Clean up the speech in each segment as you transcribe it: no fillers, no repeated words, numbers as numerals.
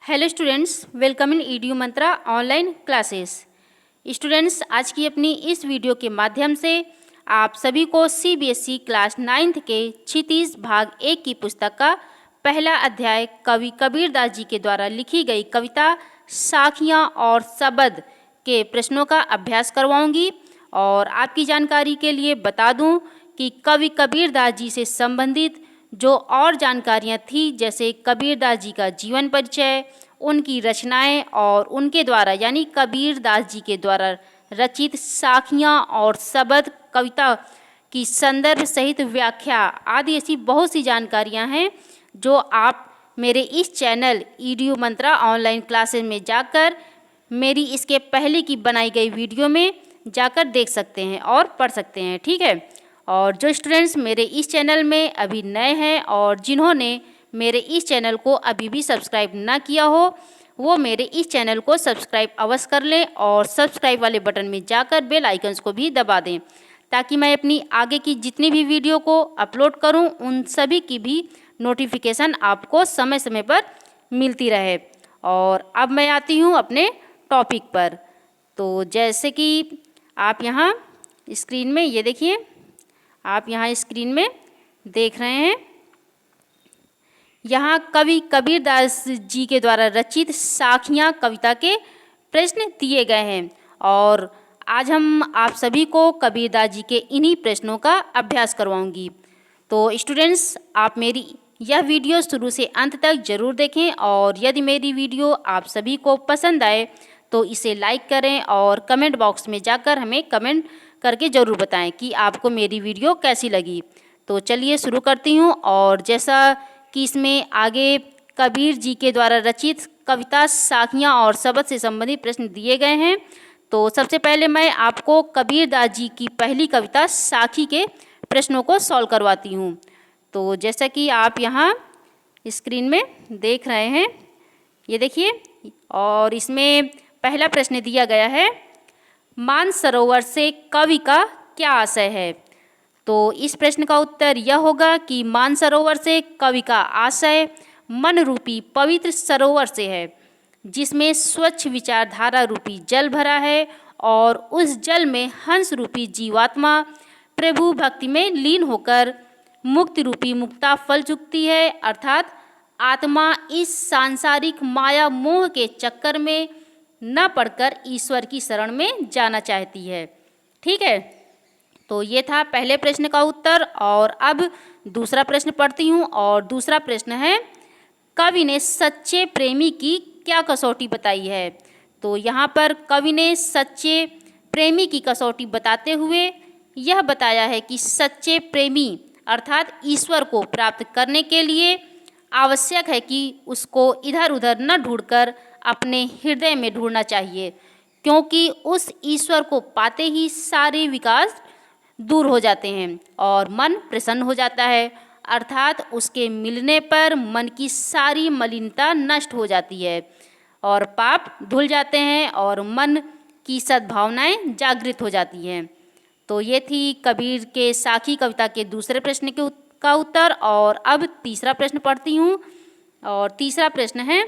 Hello students, welcome in EDU Mantra online classes. Students, आज की अपनी इस वीडियो के माध्यम से आप सभी को सीबीएसई क्लास 9th के क्षितिज भाग 1 की पुस्तक का पहला अध्याय कवि कबीरदास जी के द्वारा लिखी गई कविता साखियाँ और शबद के प्रश्नों का अभ्यास करवाऊंगी। और आपकी जानकारी के लिए बता दूं कि कवि कबीरदास जी से संबंधित जो और जानकारियाँ थी, जैसे कबीरदास जी का जीवन परिचय, उनकी रचनाएं और उनके द्वारा यानी कबीरदास जी के द्वारा रचित साखियाँ और शबद कविता की संदर्भ सहित व्याख्या आदि ऐसी बहुत सी जानकारियाँ हैं जो आप मेरे इस चैनल ईडीयू मंत्रा ऑनलाइन क्लासेस में जाकर मेरी इसके पहले की बनाई गई वीडियो में जाकर देख सकते हैं और पढ़ सकते हैं। ठीक है। और जो स्टूडेंट्स मेरे इस चैनल में अभी नए हैं और जिन्होंने मेरे इस चैनल को अभी भी सब्सक्राइब ना किया हो, वो मेरे इस चैनल को सब्सक्राइब अवश्य कर लें और सब्सक्राइब वाले बटन में जाकर बेल आइकन्स को भी दबा दें, ताकि मैं अपनी आगे की जितनी भी वीडियो को अपलोड करूं उन सभी की भी नोटिफिकेशन आपको समय समय पर मिलती रहे। और अब मैं आती हूं अपने टॉपिक पर। तो जैसे कि आप यहाँ स्क्रीन में ये देखिए, आप यहाँ स्क्रीन में देख रहे हैं, यहाँ कवि कबीरदास जी के द्वारा रचित साखियाँ कविता के प्रश्न दिए गए हैं और आज हम आप सभी को कबीरदास जी के इन्हीं प्रश्नों का अभ्यास करवाऊंगी। तो स्टूडेंट्स, आप मेरी यह वीडियो शुरू से अंत तक ज़रूर देखें और यदि मेरी वीडियो आप सभी को पसंद आए तो इसे लाइक करें और कमेंट बॉक्स में जाकर हमें कमेंट करके ज़रूर बताएं कि आपको मेरी वीडियो कैसी लगी। तो चलिए शुरू करती हूँ। और जैसा कि इसमें आगे कबीर जी के द्वारा रचित कविता साखियाँ और शबद से संबंधित प्रश्न दिए गए हैं, तो सबसे पहले मैं आपको कबीरदास जी की पहली कविता साखी के प्रश्नों को सॉल्व करवाती हूँ। तो जैसा कि आप यहाँ स्क्रीन में देख रहे हैं, ये देखिए, और इसमें पहला प्रश्न दिया गया है, मानसरोवर से कवि का क्या आशय है। तो इस प्रश्न का उत्तर यह होगा कि मानसरोवर से कवि का आशय मन रूपी पवित्र सरोवर से है, जिसमें स्वच्छ विचारधारा रूपी जल भरा है और उस जल में हंस रूपी जीवात्मा प्रभु भक्ति में लीन होकर मुक्ति रूपी मुक्ता फल चुकती है, अर्थात आत्मा इस सांसारिक माया मोह के चक्कर में न पड़कर ईश्वर की शरण में जाना चाहती है। ठीक है। तो ये था पहले प्रश्न का उत्तर। और अब दूसरा प्रश्न पढ़ती हूँ और दूसरा प्रश्न है, कवि ने सच्चे प्रेमी की क्या कसौटी बताई है। तो यहाँ पर कवि ने सच्चे प्रेमी की कसौटी बताते हुए यह बताया है कि सच्चे प्रेमी अर्थात ईश्वर को प्राप्त करने के लिए आवश्यक है कि उसको इधर उधर न ढूंढकर अपने हृदय में ढूंढना चाहिए, क्योंकि उस ईश्वर को पाते ही सारे विकार दूर हो जाते हैं और मन प्रसन्न हो जाता है, अर्थात उसके मिलने पर मन की सारी मलिनता नष्ट हो जाती है और पाप धुल जाते हैं और मन की सद्भावनाएं जागृत हो जाती हैं। तो ये थी कबीर के साखी कविता के दूसरे प्रश्न का उत्तर। और अब तीसरा प्रश्न पढ़ती हूँ और तीसरा प्रश्न है,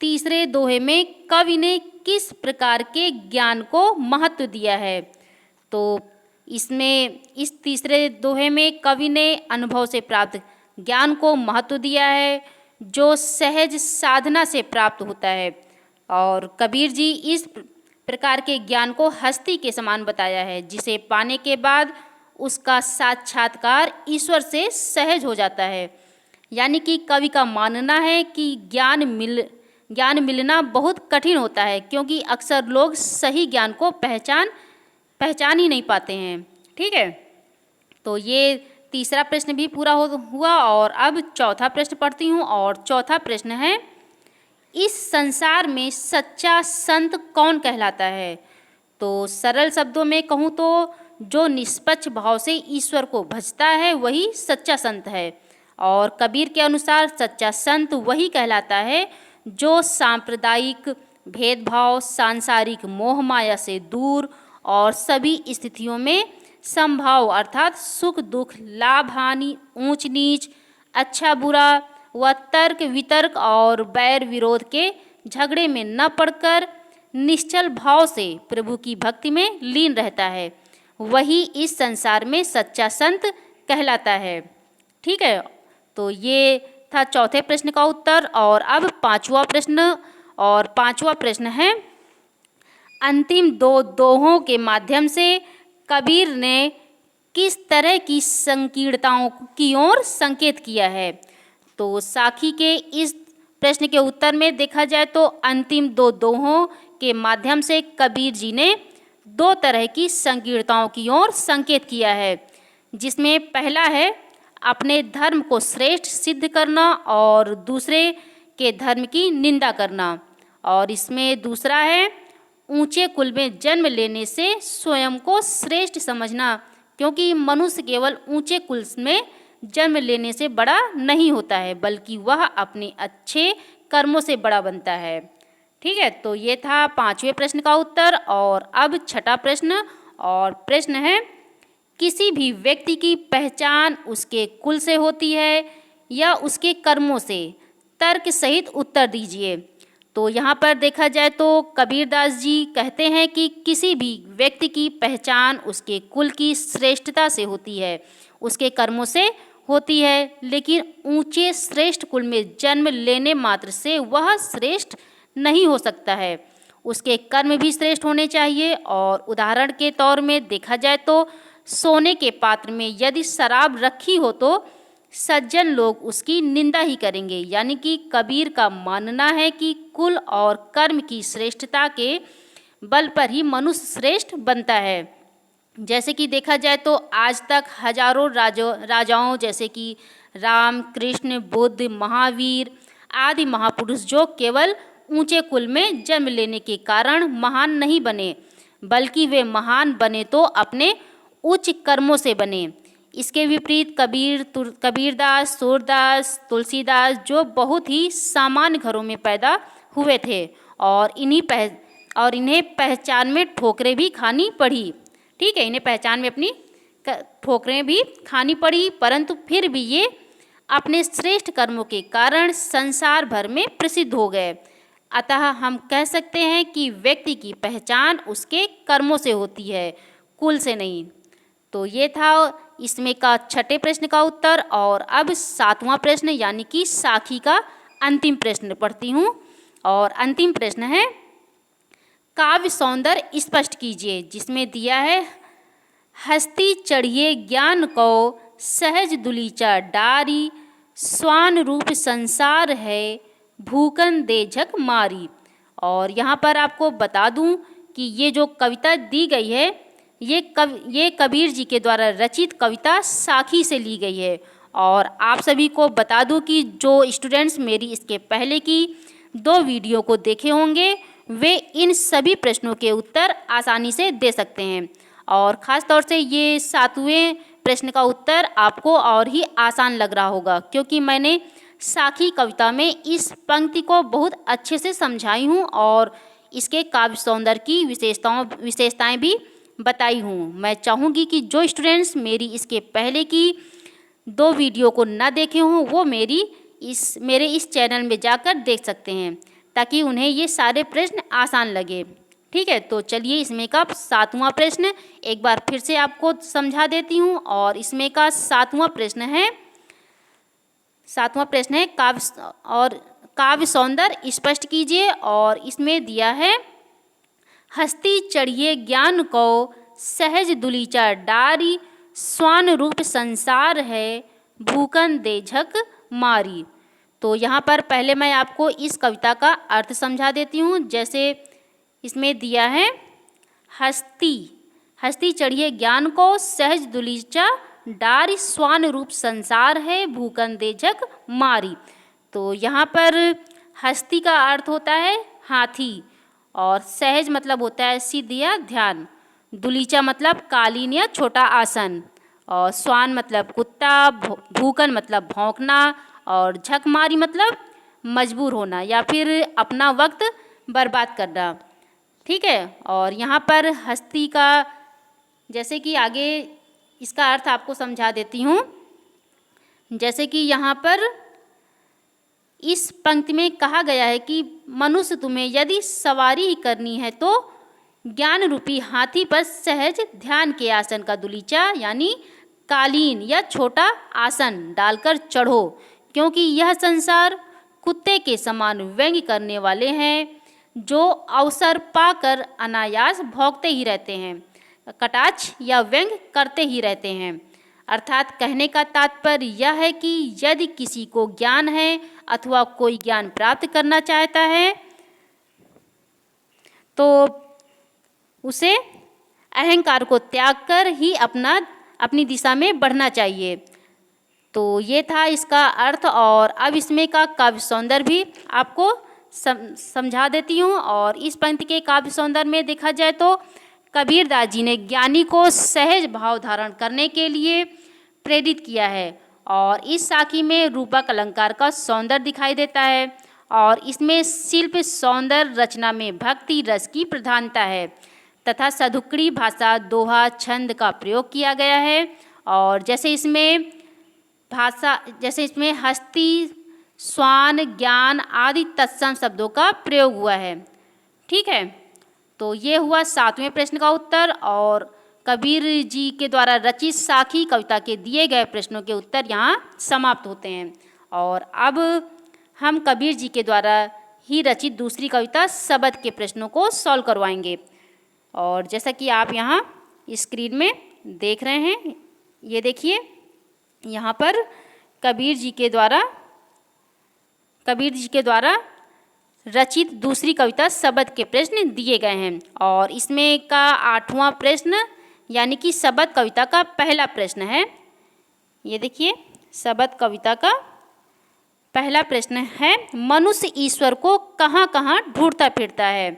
तीसरे दोहे में कवि ने किस प्रकार के ज्ञान को महत्व दिया है। तो इसमें इस तीसरे दोहे में कवि ने अनुभव से प्राप्त ज्ञान को महत्व दिया है, जो सहज साधना से प्राप्त होता है। और कबीर जी इस प्रकार के ज्ञान को हस्ती के समान बताया है, जिसे पाने के बाद उसका साक्षात्कार ईश्वर से सहज हो जाता है। यानी कि कवि का मानना है कि ज्ञान मिलना बहुत कठिन होता है, क्योंकि अक्सर लोग सही ज्ञान को पहचान ही नहीं पाते हैं। ठीक है। तो ये तीसरा प्रश्न भी पूरा हुआ। और अब चौथा प्रश्न पढ़ती हूँ और चौथा प्रश्न है, इस संसार में सच्चा संत कौन कहलाता है। तो सरल शब्दों में कहूँ तो जो निष्पक्ष भाव से ईश्वर को भजता है वही सच्चा संत है। और कबीर के अनुसार सच्चा संत वही कहलाता है जो सांप्रदायिक भेदभाव, सांसारिक मोह माया से दूर और सभी स्थितियों में समभाव अर्थात सुख दुख, लाभ हानि, ऊंच नीच, अच्छा बुरा वह तर्क वितर्क और बैर विरोध के झगड़े में न पड़कर निश्चल भाव से प्रभु की भक्ति में लीन रहता है, वही इस संसार में सच्चा संत कहलाता है। ठीक है, तो ये था चौथे प्रश्न का उत्तर। और अब पांचवा प्रश्न, और पांचवा प्रश्न है, अंतिम दो दोहों के माध्यम से कबीर ने किस तरह की संकीर्णताओं की ओर संकेत किया है। तो साखी के इस प्रश्न के उत्तर में देखा जाए तो अंतिम दो दोहों के माध्यम से कबीर जी ने दो तरह की संकीर्णताओं की ओर संकेत किया है, जिसमें पहला है अपने धर्म को श्रेष्ठ सिद्ध करना और दूसरे के धर्म की निंदा करना, और इसमें दूसरा है ऊंचे कुल में जन्म लेने से स्वयं को श्रेष्ठ समझना, क्योंकि मनुष्य केवल ऊंचे कुल में जन्म लेने से बड़ा नहीं होता है, बल्कि वह अपने अच्छे कर्मों से बड़ा बनता है। ठीक है, तो ये था पांचवें प्रश्न का उत्तर। और अब छठा प्रश्न, और प्रश्न है, किसी भी व्यक्ति की पहचान उसके कुल से होती है या उसके कर्मों से? तर्क सहित उत्तर दीजिए। तो यहाँ पर देखा जाए तो कबीरदास जी कहते हैं कि किसी भी व्यक्ति की पहचान उसके कुल की श्रेष्ठता से होती है, उसके कर्मों से होती है, लेकिन ऊंचे श्रेष्ठ कुल में जन्म लेने मात्र से वह श्रेष्ठ नहीं हो सकता है, उसके कर्म भी श्रेष्ठ होने चाहिए। और उदाहरण के तौर में देखा जाए तो सोने के पात्र में यदि शराब रखी हो तो सज्जन लोग उसकी निंदा ही करेंगे। यानी कि कबीर का मानना है कि कुल और कर्म की श्रेष्ठता के बल पर ही मनुष्य श्रेष्ठ बनता है। जैसे कि देखा जाए तो आज तक हजारों राजाओं जैसे कि राम, कृष्ण, बुद्ध, महावीर आदि महापुरुष जो केवल ऊंचे कुल में जन्म लेने के कारण महान नहीं बने, बल्कि वे महान बने तो अपने उच्च कर्मों से बने। इसके विपरीत कबीरदास, सूरदास, तुलसीदास जो बहुत ही सामान्य घरों में पैदा हुए थे और इन्हें पहचान में ठोकरें भी खानी पड़ी। ठीक है, इन्हें पहचान में अपनी ठोकरें भी खानी पड़ी, परंतु फिर भी ये अपने श्रेष्ठ कर्मों के कारण संसार भर में प्रसिद्ध हो गए। अतः हम कह सकते हैं कि व्यक्ति की पहचान उसके कर्मों से होती है, कुल से नहीं। तो ये था इसमें का छठे प्रश्न का उत्तर। और अब सातवां प्रश्न यानी कि साखी का अंतिम प्रश्न पढ़ती हूँ। और अंतिम प्रश्न है, काव्य सौंदर्य स्पष्ट कीजिए, जिसमें दिया है, हस्ती चढ़िए ज्ञान को सहज दुलीचा डारी, स्वान रूप संसार है भूकन दे झक मारी। और यहाँ पर आपको बता दूँ कि ये जो कविता दी गई है ये कबीर जी के द्वारा रचित कविता साखी से ली गई है। और आप सभी को बता दूं कि जो स्टूडेंट्स मेरी इसके पहले की 2 वीडियो को देखे होंगे वे इन सभी प्रश्नों के उत्तर आसानी से दे सकते हैं। और ख़ास तौर से ये 7वें प्रश्न का उत्तर आपको और ही आसान लग रहा होगा, क्योंकि मैंने साखी कविता में इस पंक्ति को बहुत अच्छे से समझाई हूँ और इसके काव्य सौंदर्य की विशेषताएँ भी बताई हूँ। मैं चाहूँगी कि जो स्टूडेंट्स मेरी इसके पहले की 2 वीडियो को ना देखे हों वो मेरे इस चैनल में जाकर देख सकते हैं, ताकि उन्हें ये सारे प्रश्न आसान लगे। ठीक है, तो चलिए इसमें का 7वां प्रश्न एक बार फिर से आपको समझा देती हूँ। और इसमें का 7वां प्रश्न है काव्य सौंदर्य स्पष्ट कीजिए। और इसमें दिया है, हस्ती चढ़िए ज्ञान को सहज दुलीचा डारी, स्वान रूप संसार है भूकन दे झक मारी। तो यहाँ पर पहले मैं आपको इस कविता का अर्थ समझा देती हूँ। जैसे इसमें दिया है, हस्ती चढ़िए ज्ञान को सहज दुलीचा डारी, स्वान रूप संसार है भूकन दे झक मारी। तो यहाँ पर हस्ती का अर्थ होता है हाथी, और सहज मतलब होता है सिद्ध या ध्यान, दुलीचा मतलब कालीन या छोटा आसन, और स्वान मतलब कुत्ता, भूकन मतलब भौंकना, और झकमारी मतलब मजबूर होना या फिर अपना वक्त बर्बाद करना। ठीक है, और यहाँ पर हस्ती का जैसे कि आगे इसका अर्थ आपको समझा देती हूँ। जैसे कि यहाँ पर इस पंक्ति में कहा गया है कि मनुष्य तुम्हें यदि सवारी ही करनी है तो ज्ञान रूपी हाथी पर सहज ध्यान के आसन का दुलीचा यानी कालीन या छोटा आसन डालकर चढ़ो, क्योंकि यह संसार कुत्ते के समान व्यंग्य करने वाले हैं जो अवसर पाकर अनायास भौंकते ही रहते हैं, कटाक्ष या व्यंग्य करते ही रहते हैं। अर्थात कहने का तात्पर्य यह है कि यदि किसी को ज्ञान है अथवा कोई ज्ञान प्राप्त करना चाहता है तो उसे अहंकार को त्याग कर ही अपनी दिशा में बढ़ना चाहिए। तो ये था इसका अर्थ, और अब इसमें का काव्य सौंदर्य भी आपको समझा देती हूँ। और इस पंक्ति के काव्य सौंदर्य में देखा जाए तो कबीरदास जी ने ज्ञानी को सहज भाव धारण करने के लिए प्रेरित किया है, और इस साखी में रूपक अलंकार का सौंदर्य दिखाई देता है, और इसमें शिल्प सौंदर्य रचना में भक्ति रस की प्रधानता है तथा सधुकड़ी भाषा दोहा छंद का प्रयोग किया गया है। और जैसे इसमें हस्ती स्वान ज्ञान आदि तत्सम शब्दों का प्रयोग हुआ है। ठीक है, तो ये हुआ 7वें प्रश्न का उत्तर, और कबीर जी के द्वारा रचित साखी कविता के दिए गए प्रश्नों के उत्तर यहाँ समाप्त होते हैं। और अब हम कबीर जी के द्वारा ही रचित दूसरी कविता शबद के प्रश्नों को सॉल्व करवाएंगे। और जैसा कि आप यहाँ स्क्रीन में देख रहे हैं, ये देखिए यहाँ पर कबीर जी के द्वारा रचित दूसरी कविता शबद के प्रश्न दिए गए हैं। और इसमें का 8वां प्रश्न यानी कि शबद कविता का पहला प्रश्न है। ये देखिए शबद कविता का पहला प्रश्न है, मनुष्य ईश्वर को कहाँ कहाँ ढूंढता फिरता है।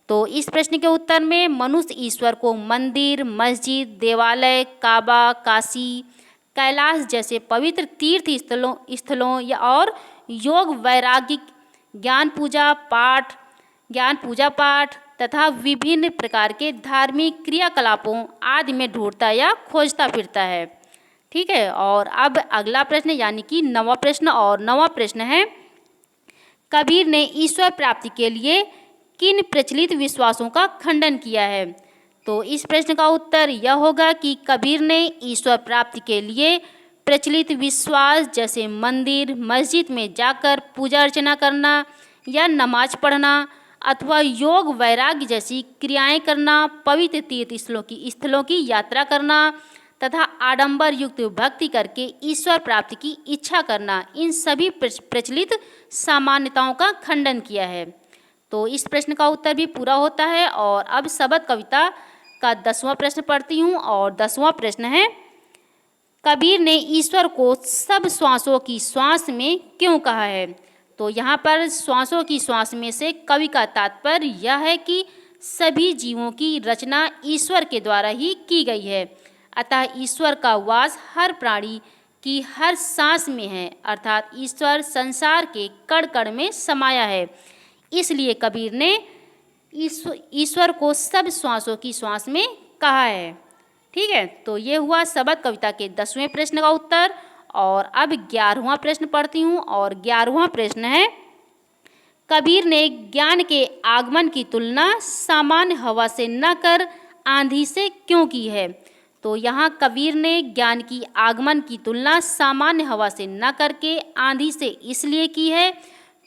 तो इस प्रश्न के उत्तर में मनुष्य ईश्वर को मंदिर, मस्जिद, देवालय, काबा, काशी, कैलाश जैसे पवित्र तीर्थ स्थलों या और योग वैराग्य ज्ञान पूजा पाठ तथा विभिन्न प्रकार के धार्मिक क्रियाकलापों आदि में ढूंढता या खोजता फिरता है। ठीक है, और अब अगला प्रश्न यानी कि 9वां प्रश्न, और 9वां प्रश्न है, कबीर ने ईश्वर प्राप्ति के लिए किन प्रचलित विश्वासों का खंडन किया है। तो इस प्रश्न का उत्तर यह होगा कि कबीर ने ईश्वर प्राप्ति के लिए प्रचलित विश्वास जैसे मंदिर मस्जिद में जाकर पूजा अर्चना करना या नमाज पढ़ना अथवा योग वैराग्य जैसी क्रियाएं करना, पवित्र तीर्थ स्थलों की यात्रा करना तथा आडंबर युक्त भक्ति करके ईश्वर प्राप्ति की इच्छा करना, इन सभी प्रचलित सामान्यताओं का खंडन किया है। तो इस प्रश्न का उत्तर भी पूरा होता है। और अब शबद कविता का 10वां प्रश्न पढ़ती हूँ, और 10वां प्रश्न है, कबीर ने ईश्वर को सब श्वासों की श्वास में क्यों कहा है। तो यहाँ पर श्वासों की श्वास में से कवि का तात्पर्य यह है कि सभी जीवों की रचना ईश्वर के द्वारा ही की गई है, अतः ईश्वर का वास हर प्राणी की हर सांस में है, अर्थात ईश्वर संसार के कण कण में समाया है। इसलिए कबीर ने ईश्वर को सब श्वासों की श्वास में कहा है। ठीक है, तो ये हुआ शबद कविता के 10वें प्रश्न का उत्तर। और अब 11वां प्रश्न पढ़ती हूँ, और 11वां प्रश्न है, कबीर ने ज्ञान के आगमन की तुलना सामान्य हवा से न कर आंधी से क्यों की है। तो यहाँ कबीर ने ज्ञान की आगमन की तुलना सामान्य हवा से न करके आंधी से इसलिए की है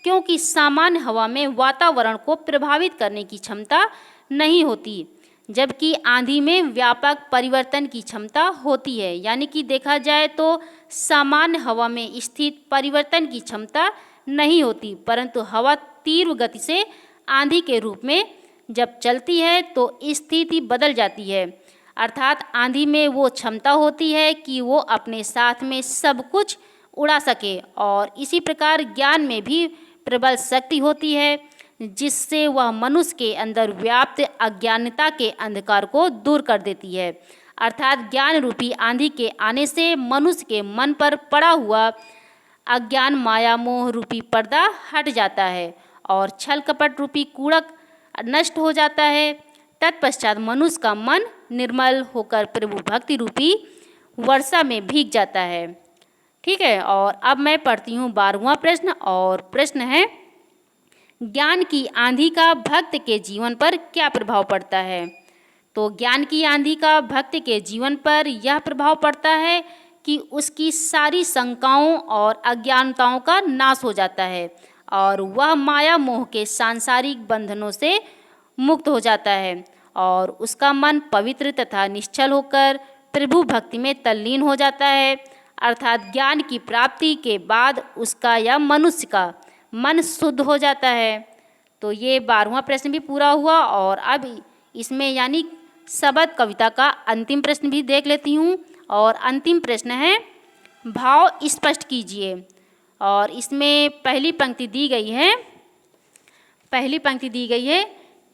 क्योंकि सामान्य हवा में वातावरण को प्रभावित करने की क्षमता नहीं होती, जबकि आंधी में व्यापक परिवर्तन की क्षमता होती है। यानी कि देखा जाए तो सामान्य हवा में स्थित परिवर्तन की क्षमता नहीं होती, परंतु हवा तीव्र गति से आंधी के रूप में जब चलती है तो स्थिति बदल जाती है, अर्थात आंधी में वो क्षमता होती है कि वो अपने साथ में सब कुछ उड़ा सके। और इसी प्रकार ज्ञान में भी प्रबल शक्ति होती है जिससे वह मनुष्य के अंदर व्याप्त अज्ञानता के अंधकार को दूर कर देती है, अर्थात ज्ञान रूपी आंधी के आने से मनुष्य के मन पर पड़ा हुआ अज्ञान माया मोह रूपी पर्दा हट जाता है और छल कपट रूपी कूड़क नष्ट हो जाता है। तत्पश्चात मनुष्य का मन निर्मल होकर प्रभु भक्ति रूपी वर्षा में भीग जाता है। ठीक है, और अब मैं पढ़ती हूँ 12वां प्रश्न, और प्रश्न है, ज्ञान की आंधी का भक्त के जीवन पर क्या प्रभाव पड़ता है। तो ज्ञान की आंधी का भक्त के जीवन पर यह प्रभाव पड़ता है कि उसकी सारी शंकाओं और अज्ञानताओं का नाश हो जाता है और वह माया मोह के सांसारिक बंधनों से मुक्त हो जाता है और उसका मन पवित्र तथा निश्चल होकर प्रभु भक्ति में तल्लीन हो जाता है। अर्थात ज्ञान की प्राप्ति के बाद उसका या मनुष्य का मन शुद्ध हो जाता है। तो ये 12वां प्रश्न भी पूरा हुआ, और अब इसमें यानी शब्द कविता का अंतिम प्रश्न भी देख लेती हूँ। और अंतिम प्रश्न है, भाव स्पष्ट कीजिए। और इसमें पहली पंक्ति दी गई है,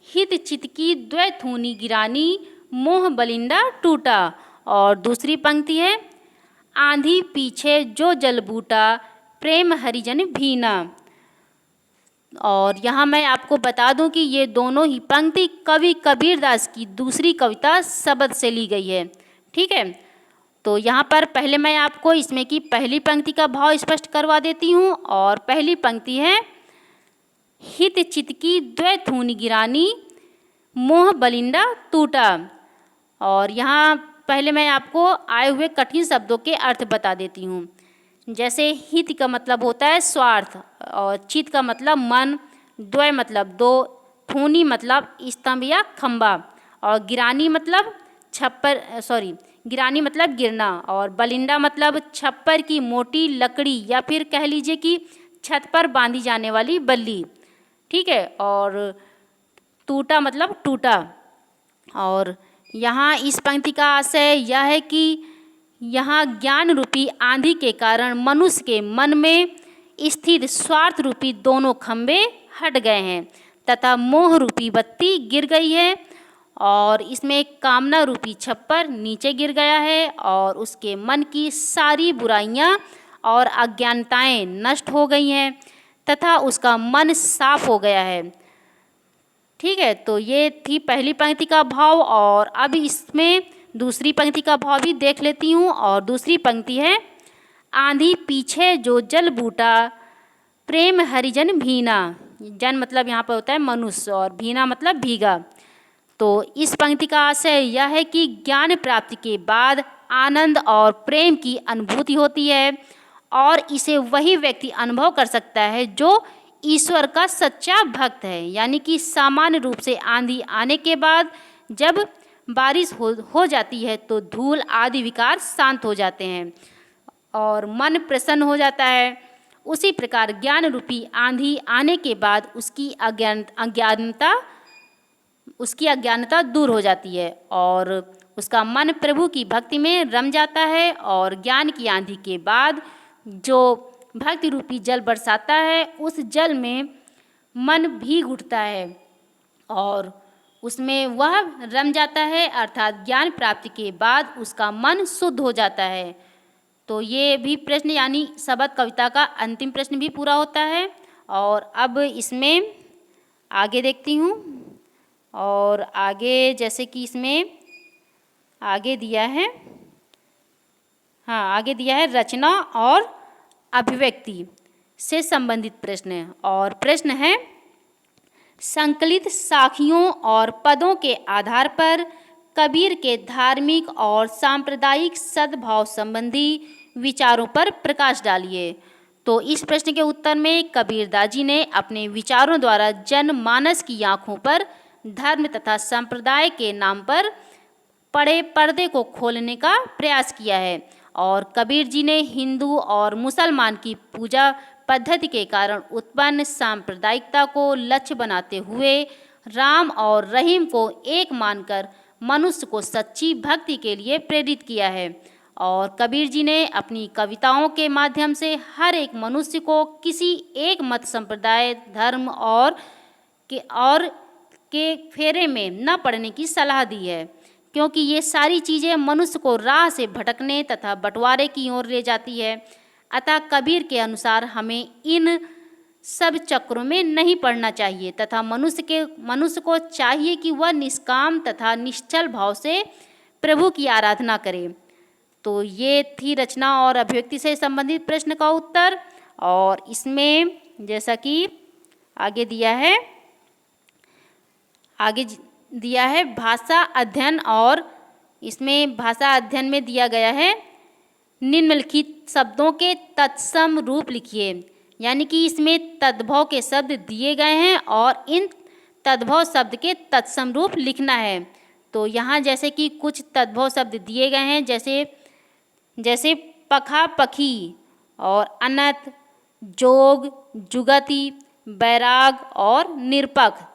हित चित की द्वैथूनी गिरानी, मोह बलिंदा टूटा। और दूसरी पंक्ति है, आंधी पीछे जो जल बूटा, प्रेम हरिजन भीना। और यहाँ मैं आपको बता दूं कि ये दोनों ही पंक्ति कवि कबीरदास की दूसरी कविता शब्द से ली गई है। ठीक है, तो यहाँ पर पहले मैं आपको इसमें की पहली पंक्ति का भाव स्पष्ट करवा देती हूँ। और पहली पंक्ति है, हित चित की द्वैथूनी गिरानी, मोह बलिंदा टूटा। और यहाँ पहले मैं आपको आए हुए कठिन शब्दों के अर्थ बता देती हूँ। जैसे हित का मतलब होता है स्वार्थ, और चित का मतलब मन, द्वय मतलब दो, थूनी मतलब स्तंभ या खंबा, और गिरानी मतलब गिरानी मतलब गिरना, और बलिंदा मतलब छप्पर की मोटी लकड़ी या फिर कह लीजिए कि छत पर बांधी जाने वाली बल्ली। ठीक है, और टूटा मतलब टूटा। और यहाँ इस पंक्ति का आशय यह है कि यहाँ ज्ञान रूपी आंधी के कारण मनुष्य के मन में स्थित स्वार्थ रूपी दोनों खंबे हट गए हैं तथा मोह रूपी बत्ती गिर गई है, और इसमें कामना रूपी छप्पर नीचे गिर गया है, और उसके मन की सारी बुराइयां और अज्ञानताएं नष्ट हो गई हैं तथा उसका मन साफ हो गया है। ठीक है, तो ये थी पहली पंक्ति का भाव। और अब इसमें दूसरी पंक्ति का भाव भी देख लेती हूँ। और दूसरी पंक्ति है, आंधी पीछे जो जल बूटा, प्रेम हरिजन भीना। जन मतलब यहाँ पर होता है मनुष्य, और भीना मतलब भीगा। तो इस पंक्ति का आशय यह है कि ज्ञान प्राप्ति के बाद आनंद और प्रेम की अनुभूति होती है, और इसे वही व्यक्ति अनुभव कर सकता है जो ईश्वर का सच्चा भक्त है। यानी कि सामान्य रूप से आंधी आने के बाद जब बारिश हो जाती है तो धूल आदि विकार शांत हो जाते हैं और मन प्रसन्न हो जाता है। उसी प्रकार ज्ञान रूपी आंधी आने के बाद उसकी अज्ञानता दूर हो जाती है और उसका मन प्रभु की भक्ति में रम जाता है। और ज्ञान की आंधी के बाद जो भक्ति रूपी जल बरसाता है, उस जल में मन भीग उठता है और उसमें वह रम जाता है, अर्थात ज्ञान प्राप्ति के बाद उसका मन शुद्ध हो जाता है। तो ये भी प्रश्न यानी शब्द कविता का अंतिम प्रश्न भी पूरा होता है। और अब इसमें आगे देखती हूँ। और आगे जैसे कि इसमें आगे दिया है रचना और अभिव्यक्ति से संबंधित प्रश्न। और प्रश्न है, संकलित साखियों और पदों के आधार पर कबीर के धार्मिक और सांप्रदायिक सद्भाव संबंधी विचारों पर प्रकाश डालिए। तो इस प्रश्न के उत्तर में कबीरदास जी ने अपने विचारों द्वारा जनमानस की आंखों पर धर्म तथा संप्रदाय के नाम पर पड़े पर्दे को खोलने का प्रयास किया है। और कबीर जी ने हिंदू और मुसलमान की पूजा पद्धति के कारण उत्पन्न सांप्रदायिकता को लक्ष्य बनाते हुए राम और रहीम को एक मानकर मनुष्य को सच्ची भक्ति के लिए प्रेरित किया है। और कबीर जी ने अपनी कविताओं के माध्यम से हर एक मनुष्य को किसी एक मत संप्रदाय धर्म और के फेरे में न पड़ने की सलाह दी है, क्योंकि ये सारी चीज़ें मनुष्य को राह से भटकने तथा बंटवारे की ओर ले जाती है। अतः कबीर के अनुसार हमें इन सब चक्रों में नहीं पड़ना चाहिए तथा मनुष्य को चाहिए कि वह निष्काम तथा निश्चल भाव से प्रभु की आराधना करे तो ये थी रचना और अभिव्यक्ति से संबंधित प्रश्न का उत्तर। और इसमें जैसा कि आगे दिया है भाषा अध्ययन, और इसमें भाषा अध्ययन में दिया गया है निम्नलिखित शब्दों के तत्सम रूप लिखिए। यानी कि इसमें तद्भव के शब्द दिए गए हैं और इन तद्भव शब्द के तत्सम रूप लिखना है। तो यहाँ जैसे कि कुछ तद्भव शब्द दिए गए हैं, जैसे पखा पखी और अनत, जोग, जुगति, बैराग और निरपख।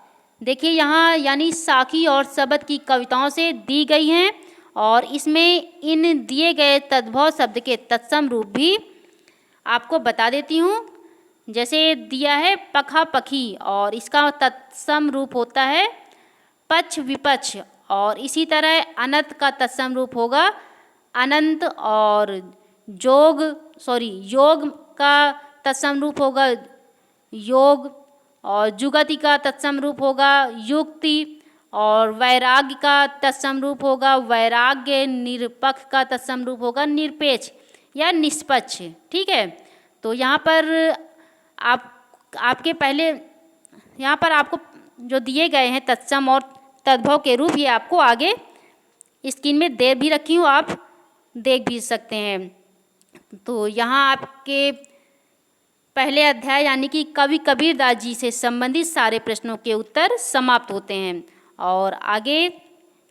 देखिए यहाँ यानी साखी और शब्द की कविताओं से दी गई हैं और इसमें इन दिए गए तद्भव शब्द के तत्सम रूप भी आपको बता देती हूँ। जैसे दिया है पखा पखी और इसका तत्सम रूप होता है पक्ष विपक्ष, और इसी तरह अनंत का तत्सम रूप होगा अनंत, और योग का तत्सम रूप होगा योग, और जुगति का तत्सम रूप होगा युक्ति, और वैराग्य का तत्सम रूप होगा वैराग्य, निरपक्ष का तत्सम रूप होगा निरपेक्ष या निष्पक्ष। ठीक है, तो यहाँ पर आपके पहले यहाँ पर आपको जो दिए गए हैं तत्सम और तद्भव के रूप, ये आपको आगे स्क्रीन में दे भी रखी हूँ, आप देख भी सकते हैं। तो यहाँ आपके पहले अध्याय यानी कि कवि कबीरदास जी से संबंधित सारे प्रश्नों के उत्तर समाप्त होते हैं। और आगे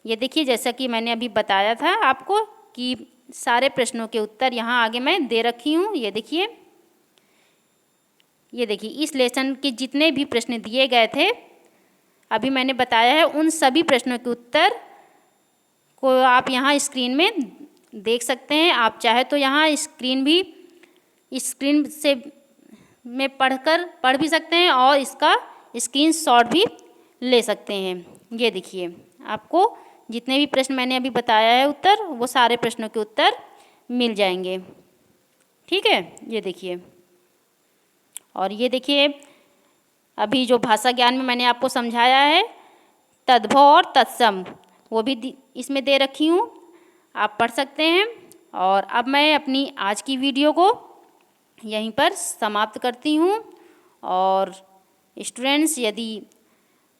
ये देखिए, जैसा कि मैंने अभी बताया था आपको कि सारे प्रश्नों के उत्तर यहाँ आगे मैं दे रखी हूँ। ये देखिए इस लेसन के जितने भी प्रश्न दिए गए थे अभी मैंने बताया है, उन सभी प्रश्नों के उत्तर को आप यहाँ स्क्रीन में देख सकते हैं। आप चाहे तो यहाँ स्क्रीन से में पढ़ भी सकते हैं और इसका स्क्रीनशॉट भी ले सकते हैं। ये देखिए आपको जितने भी प्रश्न मैंने अभी बताया है उत्तर, वो सारे प्रश्नों के उत्तर मिल जाएंगे। ठीक है, ये देखिए, और ये देखिए अभी जो भाषा ज्ञान में मैंने आपको समझाया है तद्भव और तत्सम, वो भी इसमें दे रखी हूँ, आप पढ़ सकते हैं। और अब मैं अपनी आज की वीडियो को यहीं पर समाप्त करती हूँ। और स्टूडेंट्स, यदि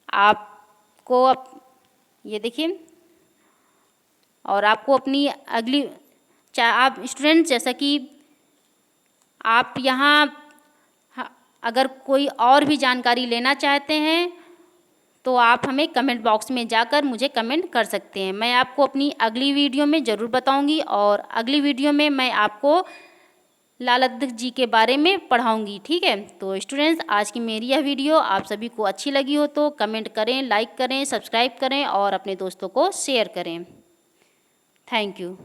आपको ये देखिए, और आपको अपनी आप स्टूडेंट्स जैसा कि आप यहाँ अगर कोई और भी जानकारी लेना चाहते हैं तो आप हमें कमेंट बॉक्स में जाकर मुझे कमेंट कर सकते हैं। मैं आपको अपनी अगली वीडियो में ज़रूर बताऊंगी, और अगली वीडियो में मैं आपको लाल अध्यक्ष जी के बारे में पढ़ाऊंगी। ठीक है, तो स्टूडेंट्स, आज की मेरी यह वीडियो आप सभी को अच्छी लगी हो तो कमेंट करें, लाइक करें, सब्सक्राइब करें और अपने दोस्तों को शेयर करें। Thank you.